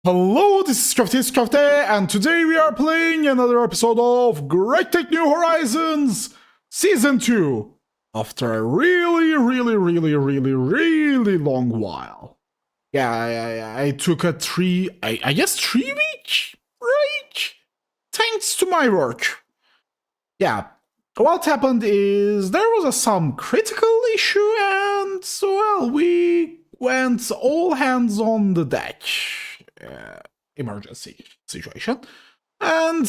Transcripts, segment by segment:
Hello, this is GregTech, and today we are playing another episode of GregTech New Horizons Season 2 after a really long while. Yeah, I took a I guess 3 week break thanks to my work. Yeah, what happened is there was some critical issue and, well, we went all hands on the deck. Uh, Emergency situation. And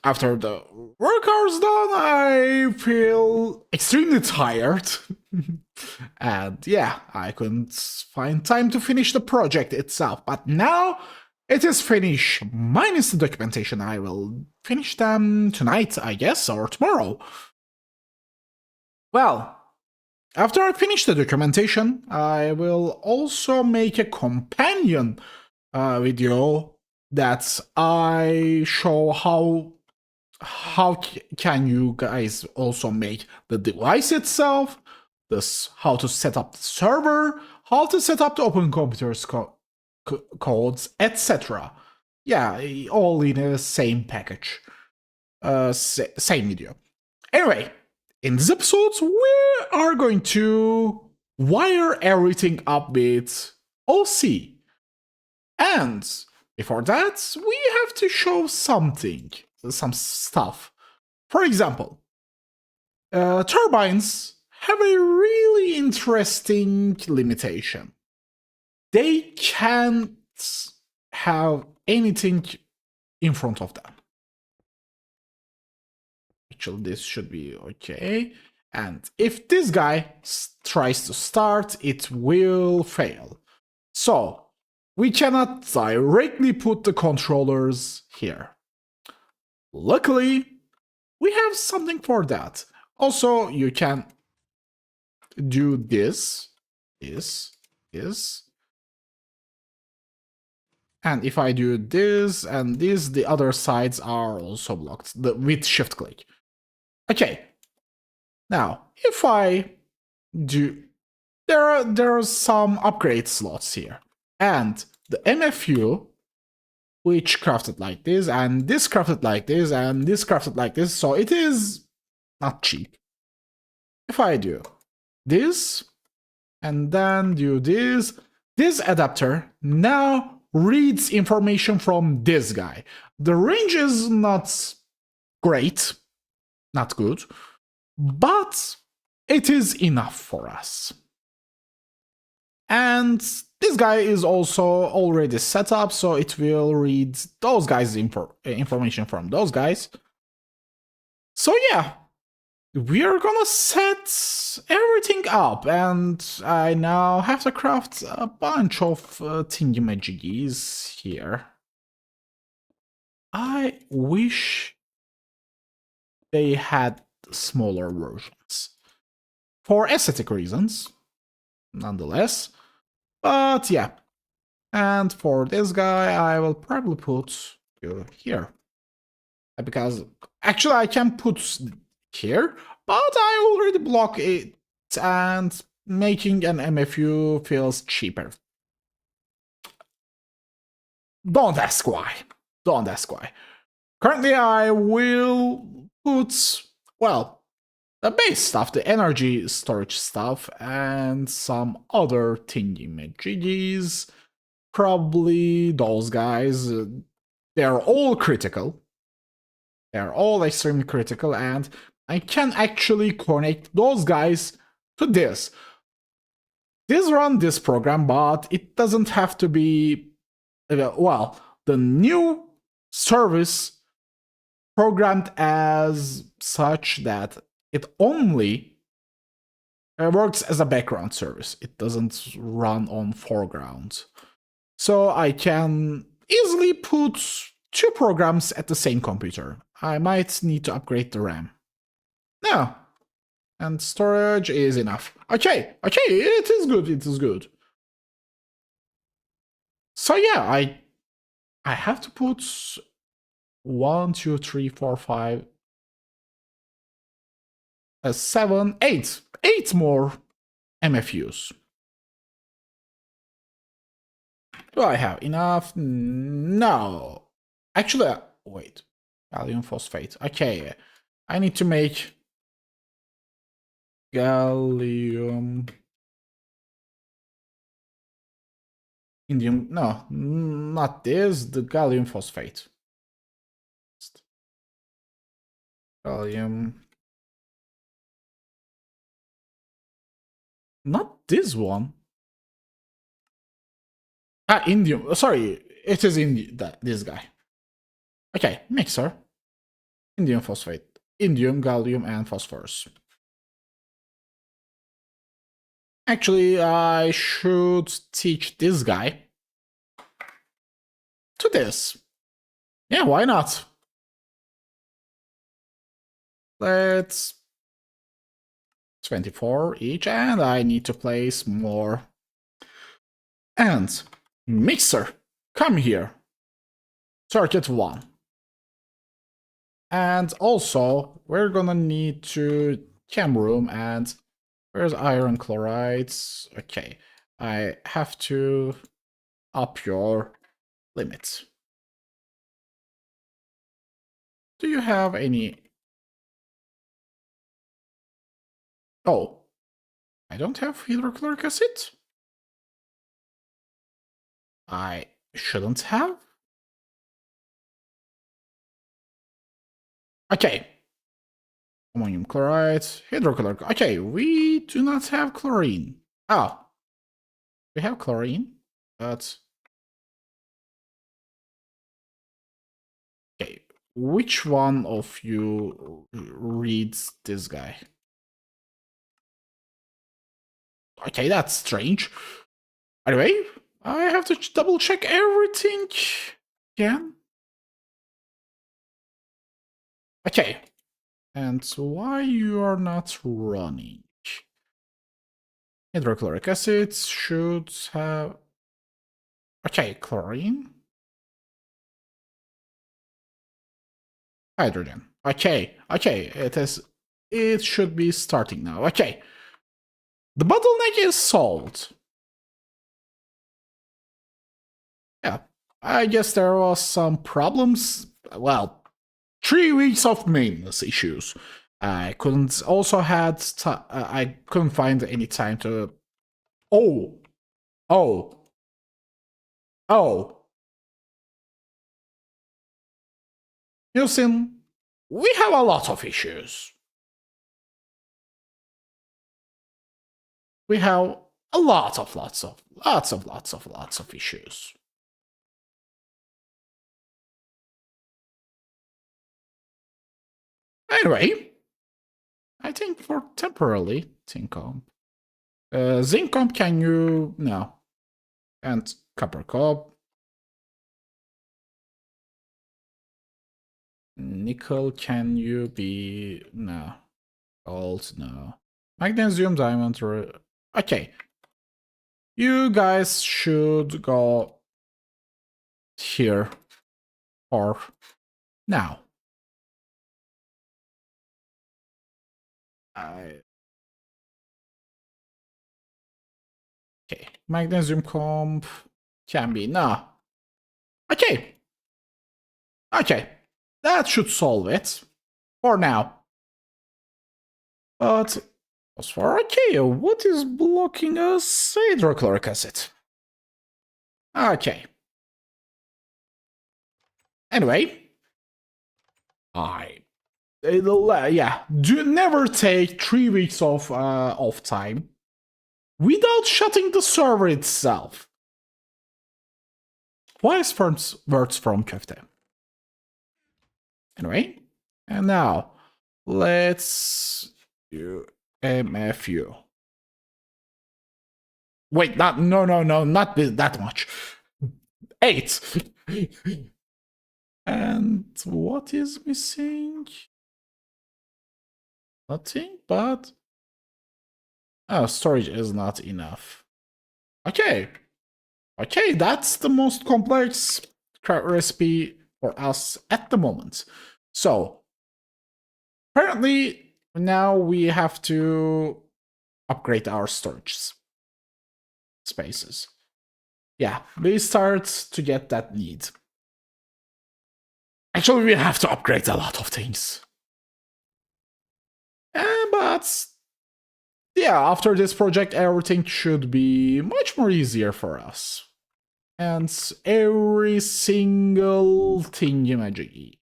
after the work hours done, I feel extremely tired. And yeah, I couldn't find time to finish the project itself. But now it is finished, minus the documentation. I will finish them tonight, I guess, or tomorrow. Well, after I finish the documentation, I will also make a companion video that I show how can you guys also make the device itself, how to set up the server, how to set up the OpenComputers codes, etc. Yeah, all in the same package, same video. Anyway, in this episode, we are going to wire everything up with OC. And before that, we have to show some stuff. For example, turbines have a really interesting limitation. They can't have anything in front of them. Actually, this should be okay. And if this guy tries to start, it will fail. So, we cannot directly put the controllers here. Luckily, we have something for that. Also, you can do this. And if I do this and this, the other sides are also blocked with shift click. Okay. Now, if I do... There are some upgrade slots here. And the MFU, which crafted like this, and this crafted like this, and this crafted like this, so it is not cheap. If I do this, and then do this adapter now reads information from this guy. The range is not great, not good, but it is enough for us. And this guy is also already set up, so it will read those guys' information from those guys. So yeah, we are gonna set everything up, and I now have to craft a bunch of thingamajiggies here. I wish they had smaller versions. For aesthetic reasons, nonetheless. But yeah. And for this guy, I will probably put you here. Because actually I can put here, but I already block it, and making an MFU feels cheaper. Don't ask why. Don't ask why. Currently I will put, well, the base stuff, the energy storage stuff, and some other thingy-majiggies. Probably those guys. They're all critical. They're all extremely critical, and I can actually connect those guys to this. This run this program, but it doesn't have to be... Well, the new service programmed as such that it only works as a background service. It doesn't run on foreground. So I can easily put 2 programs at the same computer. I might need to upgrade the RAM. No. And storage is enough. Okay, it is good. So yeah, I have to put 1, 2, 3, 4, 5, 7, 8. 8 more MFUs. Do I have enough? No. Actually, wait. Gallium phosphate. Okay. I need to make gallium. Indium. No, not this. The gallium phosphate. Gallium. Not this one. Ah, indium. Sorry, it is in this guy. Okay, mixer. Indium phosphate. Indium, gallium, and phosphorus. Actually, I should teach this guy to this. Yeah, why not? Let's 24 each, and I need to place more. And mixer, come here. Circuit 1. And also, we're gonna need to chem room, and where's iron chlorides? Okay, I have to up your limits. Do you have any? Oh, I don't have hydrochloric acid? I shouldn't have? Okay. Ammonium chloride, hydrochloric. Okay, we do not have chlorine. Oh, we have chlorine, but... Okay, which one of you reads this guy? Okay, that's strange. Anyway, I have to double check everything again. Okay, and why you are not running? Hydrochloric acid should have... Okay, chlorine. Hydrogen. Okay, it is... It should be starting now. Okay. The bottleneck is solved. Yeah, I guess there was some problems. Well, 3 weeks of maintenance issues. I couldn't also had I couldn't find any time to... Oh, oh, oh. Houston, we have a lot of issues. We have a lots of issues. Anyway, I think for temporarily, Zincomp. Zincomp, can you... No. And copper cob. Nickel, can you be... No. Gold, no. Magnesium, diamond... Okay. You guys should go here or now. Okay. Magnesium comp can be... No. Okay. Okay. That should solve it. For now. But as for okay, what is blocking us? Hydrochloric acid. Okay. Anyway, yeah, do never take 3 weeks of off time without shutting the server itself. Wise words from Köfte. Anyway, and now let's do MFU. Wait, not that much. 8. And what is missing? Nothing, but... Oh, storage is not enough. Okay. Okay, that's the most complex recipe for us at the moment. So, apparently, now we have to upgrade our storage spaces. yeah, we start to get that need. Actually, we have to upgrade a lot of things. But yeah, after this project, everything should be much more easier for us. And every single thingamajiggy.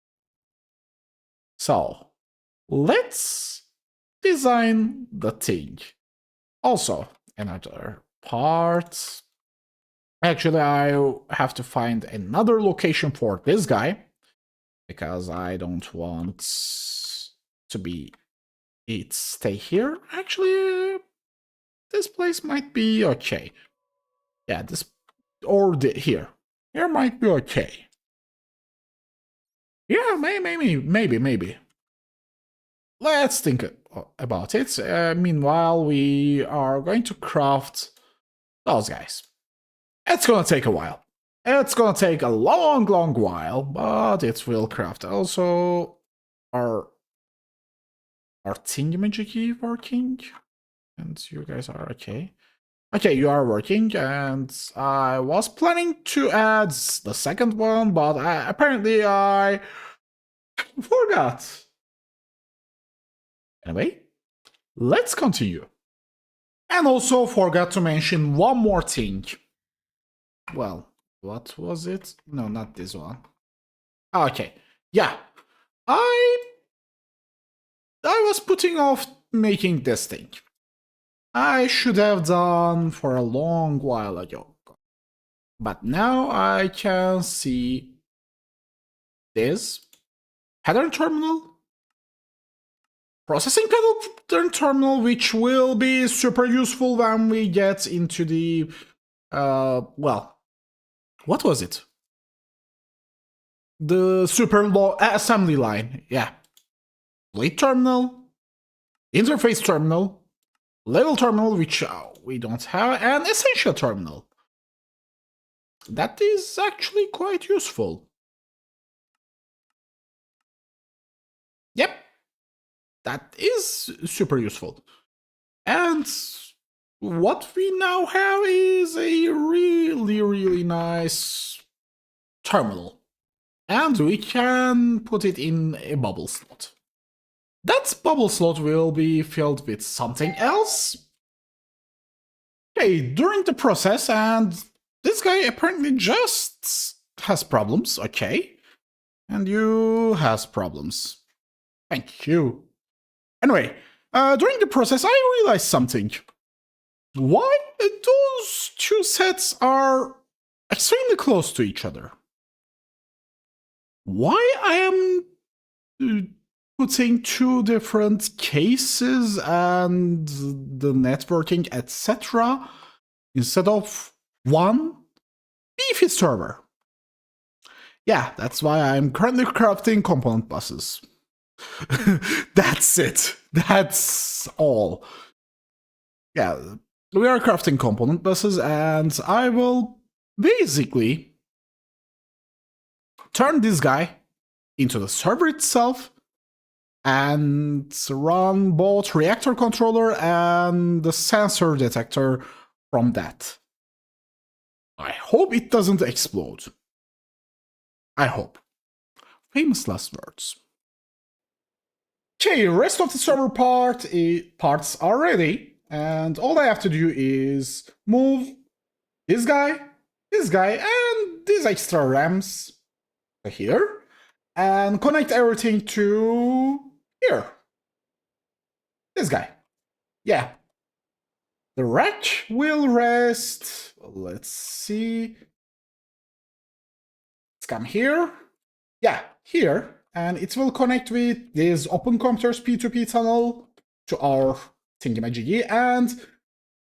So, let's design the thing. Also, another part. Actually, I have to find another location for this guy, because I don't want to be stay here. Actually, this place might be okay. Yeah, this or here. Here might be okay. Yeah, maybe. Let's think about it. Meanwhile, we are going to craft those guys. It's gonna take a while. It's gonna take a long while, but it will craft. Also, our thingamajiggy working? And you guys are okay. Okay, you are working, and I was planning to add the second one, but apparently I forgot. Anyway, let's continue. And also forgot to mention one more thing. Well, what was it? No, not this one. Okay, yeah. I was putting off making this thing. I should have done for a long while ago. But now I can see this pattern terminal, processing pattern terminal, which will be super useful when we get into the, well, what was it? The super low assembly line, yeah. Late terminal, interface terminal, level terminal, which we don't have, and essential terminal. That is actually quite useful. Yep, that is super useful. And what we now have is a really nice terminal. And we can put it in a bubble slot. That bubble slot will be filled with something else. Okay, during the process, and this guy apparently just has problems, okay. And you has problems. Thank you. Anyway, during the process, I realized something. Why those two sets are extremely close to each other? Why I am putting two different cases and the networking, etc., instead of one beefy server? Yeah, that's why I'm currently crafting component buses. That's it. That's all. Yeah, we are crafting component buses, and I will basically turn this guy into the server itself and run both reactor controller and the sensor detector from that. I hope it doesn't explode. I hope. Famous last words. Okay, rest of the server parts are ready, and all I have to do is move this guy, and these extra RAMs here, and connect everything to here. This guy. Yeah. The rack will rest. Let's see. Let's come here. Yeah, here. And it will connect with this OpenComputers P2P tunnel to our thingamajiggy. And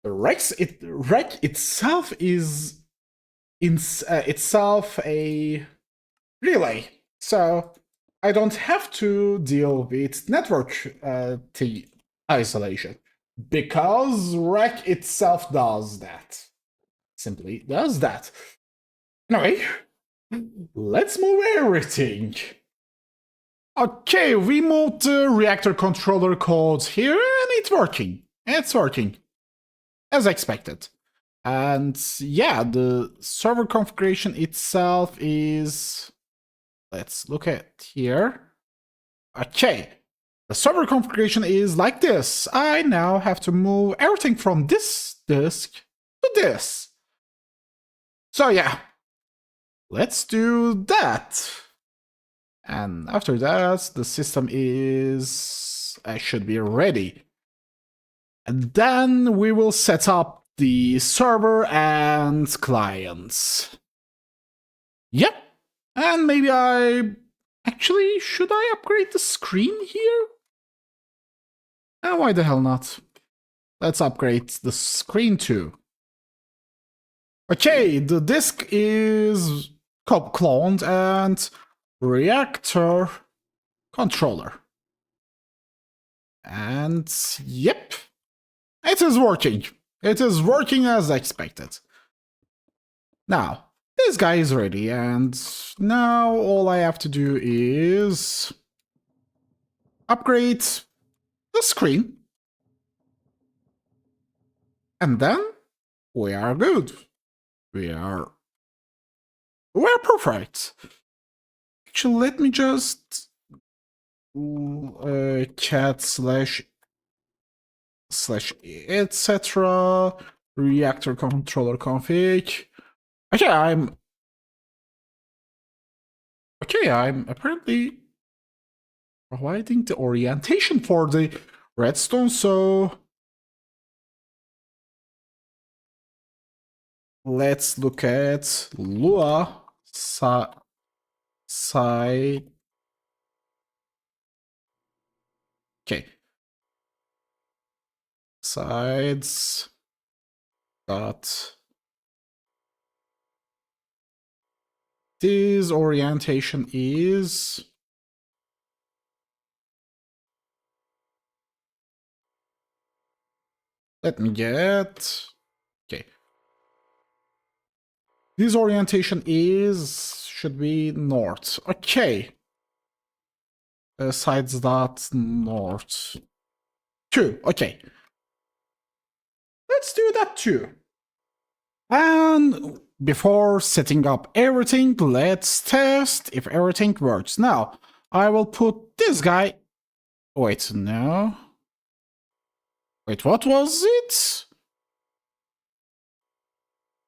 the rack itself is itself a relay. So I don't have to deal with network isolation, because rack itself does that. Simply does that. Anyway, let's move everything. Okay, we moved the reactor controller codes here, and it's working. It's working. As expected. And yeah, the server configuration itself is, let's look at here. Okay, the server configuration is like this. I now have to move everything from this disk to this. So yeah, let's do that. And after that, the system should be ready. And then we will set up the server and clients. Yep. And maybe actually, should I upgrade the screen here? Why the hell not? Let's upgrade the screen too. Okay, the disk is cloned and reactor controller. And yep, it is working. It is working as expected. Now, this guy is ready, and now all I have to do is upgrade the screen. And then we are good. We're perfect. Actually, let me just cat slash etc. reactor controller config. Okay, I'm apparently providing the orientation for the redstone, so let's look at Lua side. Okay. Sides dot this orientation is let me get okay. This orientation should be north. Okay. Sides dot north. 2. Okay. Let's do that too. And before setting up everything, let's test if everything works. Now, I will put this guy. Wait, no. Wait, what was it?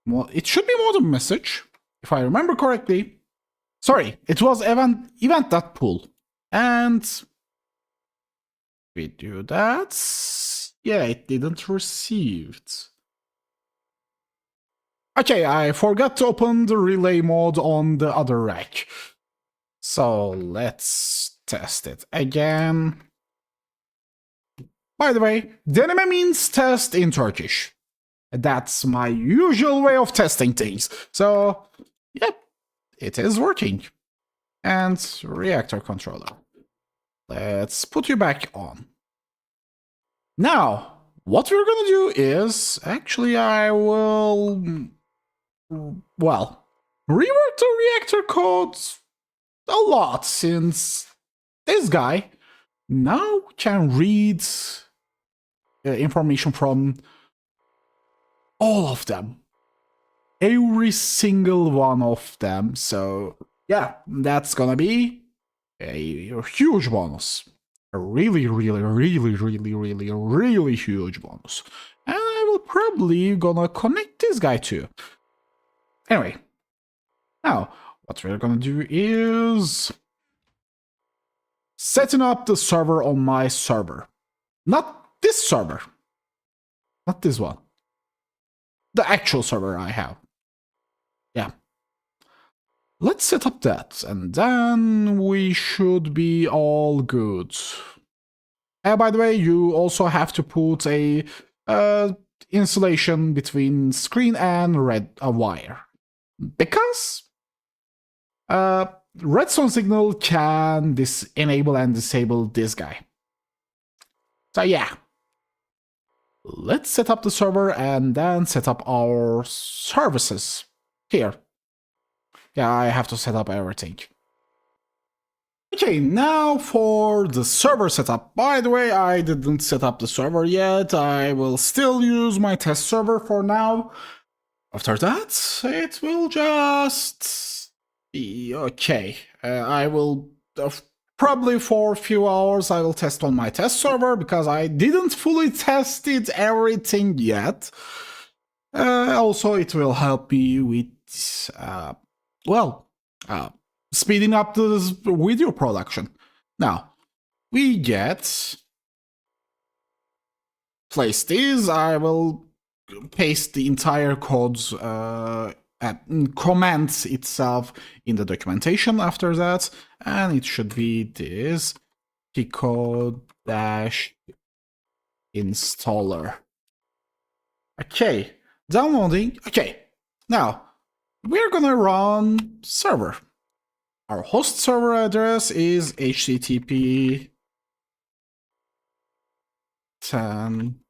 Well, it should be modem message, if I remember correctly. Sorry, it was event.pool. And we do that. Yeah, it didn't receive it. Okay, I forgot to open the relay mode on the other rack. So let's test it again. By the way, deneme means test in Turkish. That's my usual way of testing things. So, yep, it is working. And reactor controller. Let's put you back on. Now, what we're gonna do is, actually I will, well, rework the reactor code a lot, since this guy now can read information from all of them. Every single one of them. So, yeah, that's gonna be a huge bonus. A really huge bonus. And I will probably gonna connect this guy too. Anyway, now what we're gonna do is setting up the server on my server. Not this server. Not this one. The actual server I have. Yeah. Let's set up that, and then we should be all good. By the way, you also have to put a insulation between screen and red wire, because redstone signal can enable and disable this guy. So yeah, let's set up the server and then set up our services here. Yeah, I have to set up everything. Okay, now for the server setup. By the way, I didn't set up the server yet. I will still use my test server for now. After that, it will just be okay. I will probably for a few hours I will test on my test server because I didn't fully tested everything yet. Also, it will help me with well, speeding up this video production. Now we get place this. I will paste the entire codes comments itself in the documentation after that, and it should be this pico dash installer. Okay, downloading. Okay, now we're gonna run server. Our host server address is http 10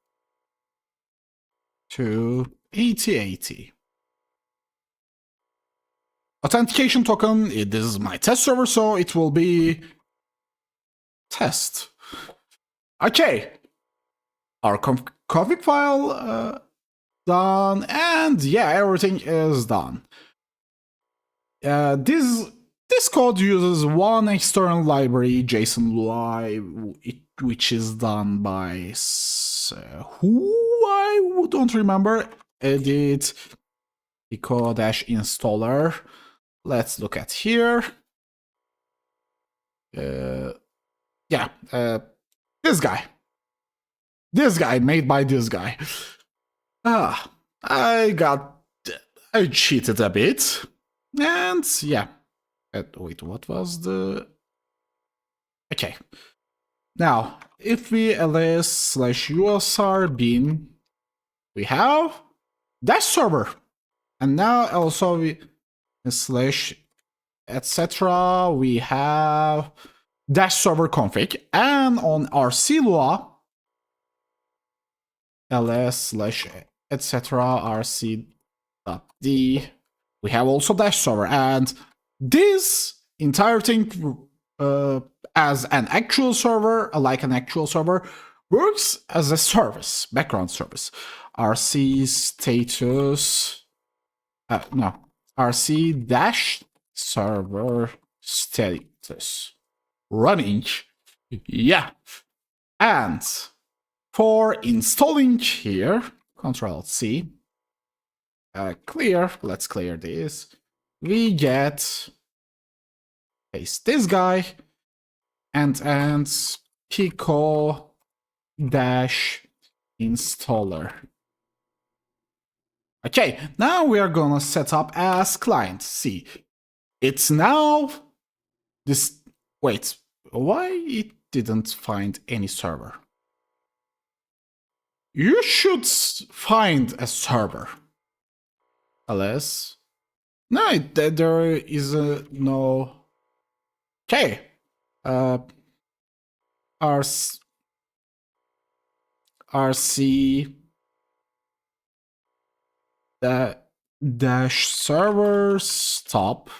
to 8080. Authentication token, this is my test server, so it will be test. Okay. Our config file done, and yeah, everything is done. This code uses one external library, JSON UI, which is done by who I don't remember. Edit pico-installer. Let's look at here. Yeah, this guy. This guy, made by this guy. I cheated a bit. And yeah. Wait, what was the... Okay. Now, if we ls/usr bin, we have dash server. And now also we slash etc. we have dash server config. And on our CLUA, ls/etc. rc.d, we have also dash server. And this entire thing as an actual server, like an actual server, works as a service, background service. rc status, no, rc dash server status running. Yeah. And for installing here, Ctrl+C, clear, let's clear this. We get paste this guy and pico dash installer. Okay, now we are gonna set up as client. See, it's now this. Wait, why it didn't find any server? You should find a server. Unless no, there is no. Okay, rc dash server stop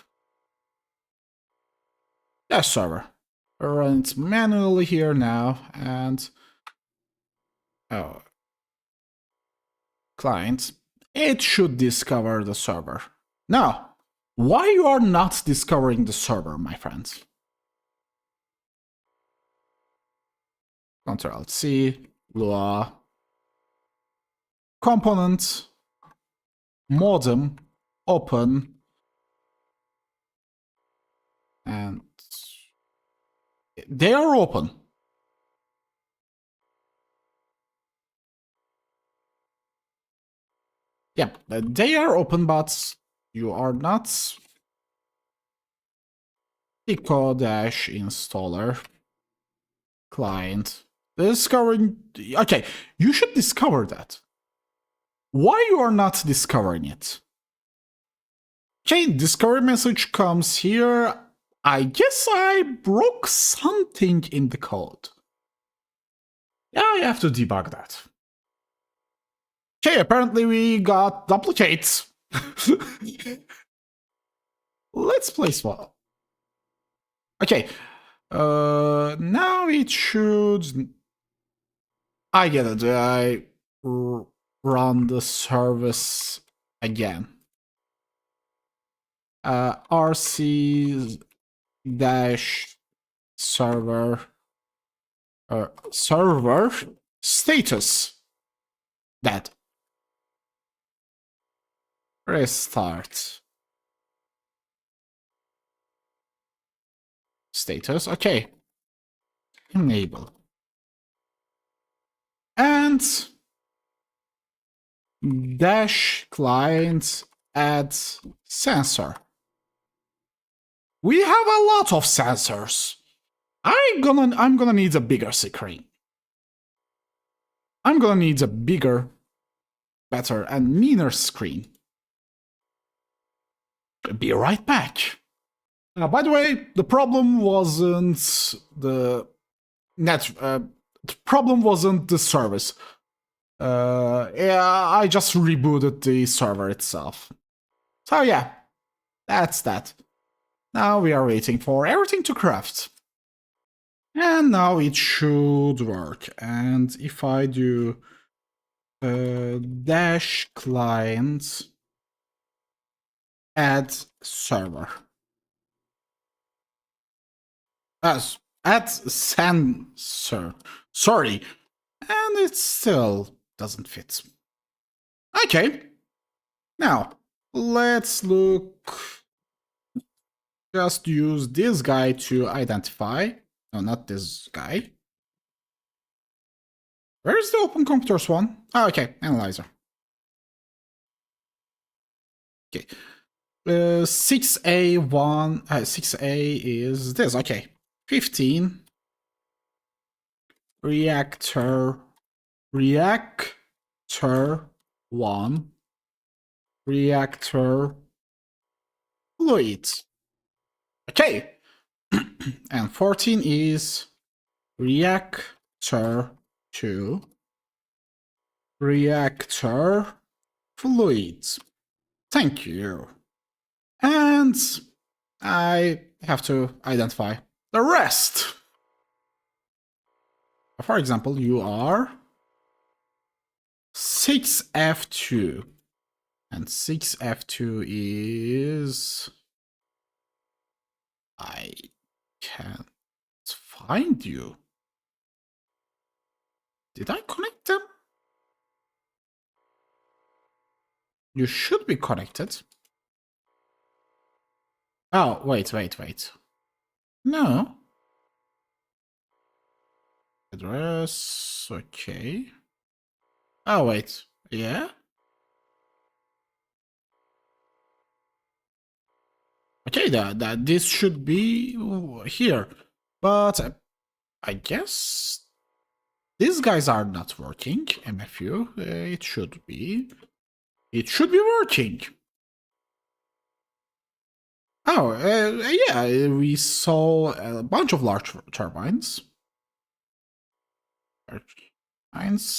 dash server. Run it manually here now, and client, it should discover the server. Now, why you are not discovering the server, my friends? Ctrl+C, Lua, component, modem, open, and they are open. Yeah, they are open, but you are not. Pico-installer client discovering. Okay, you should discover that. Why you are not discovering it? Okay, discovery message comes here. I guess I broke something in the code. Yeah, I have to debug that. Okay, apparently we got duplicates. Let's place one. Okay, now it should. I get it. I run the service again. RC dash server server status dead. Restart. Status, okay. Enable. And dash client add sensor. We have a lot of sensors. I'm gonna need a bigger screen. I'm gonna need a bigger, better, and meaner screen. Be right back. By the way, the problem wasn't the net. The problem wasn't the service. Yeah, I just rebooted the server itself. So yeah, that's that. Now we are waiting for everything to craft. And now it should work. And if I do dash client add server. Add sensor. Sorry. And it still doesn't fit. Okay. Now, let's look. Just use this guy to identify. No, not this guy. Where's the OpenComputers one? Oh, okay. Analyzer. Okay. 6A1. 6A is this. Okay. 15. Reactor 1. Reactor fluid. Okay. And 14 is reactor 2. Reactor fluid. Thank you. And I have to identify the rest. For example, you are 6F2. And 6F2 is... I can't find you. Did I connect them? You should be connected. Oh, wait. No. Address, okay. Oh, wait. Yeah? Okay, this should be here. But I guess these guys are not working. MFU, it should be. It should be working. Oh, yeah, we saw a bunch of large turbines.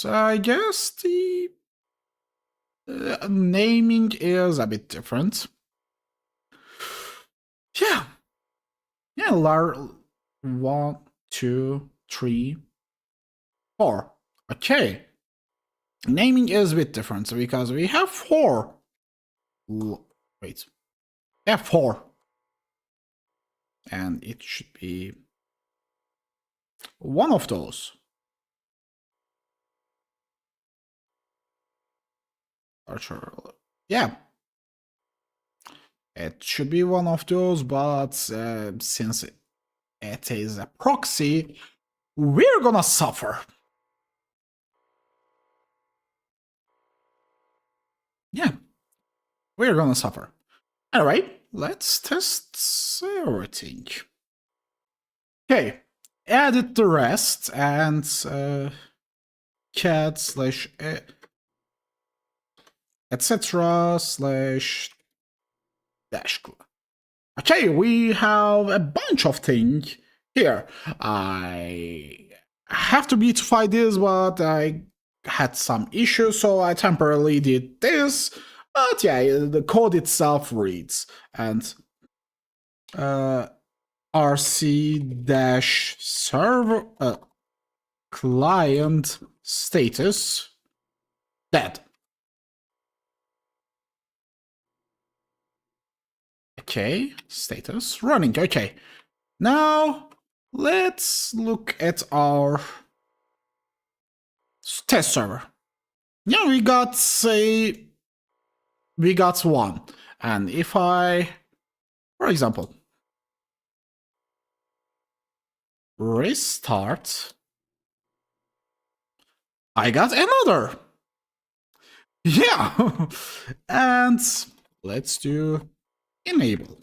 I guess the naming is a bit different. Yeah. Yeah, 1, 2, 3, 4. Okay. Naming is a bit different because we have 4. Wait. Yeah, 4. And it should be one of those. Yeah. It should be one of those, but since it is a proxy, we're gonna suffer. Yeah. We're gonna suffer. Alright, let's test everything. Okay. Edit the rest and cat slash etc slash dash. Okay, we have a bunch of things here. I have to beautify this, but I had some issues, so I temporarily did this. But yeah, the code itself reads and rc-server client status dead. Okay, status running. Okay, now let's look at our test server. Yeah, we got one, and if I, for example, restart, I got another. Yeah, and let's do enable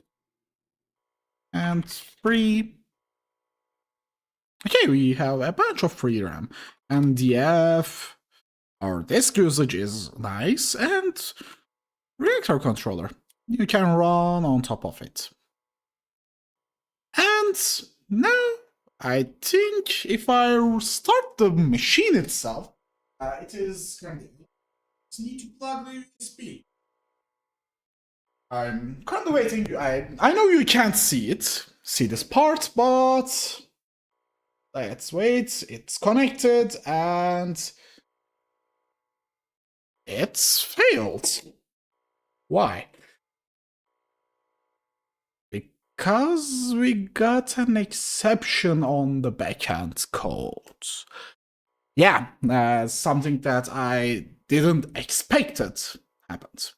and free. Okay, we have a bunch of free RAM. MDF, our disk usage is nice, and reactor controller. You can run on top of it. And now, I think if I start the machine itself, it is going to need to plug the USB. I'm currently waiting. I know you can't see this part, but let's wait. It's connected and it's failed. Why? Because we got an exception on the backend code. Yeah, something that I didn't expect it happened.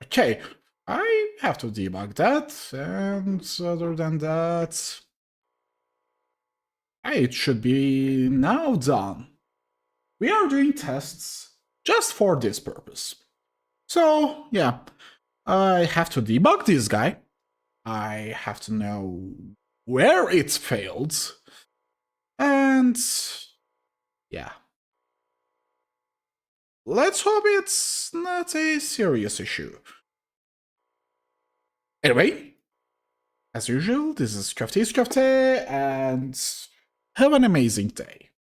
Okay, I have to debug that, and other than that, it should be now done. We are doing tests just for this purpose. So, yeah, I have to debug this guy. I have to know where it failed. And yeah. Let's hope it's not a serious issue. Anyway, as usual, this is GregTech, and have an amazing day.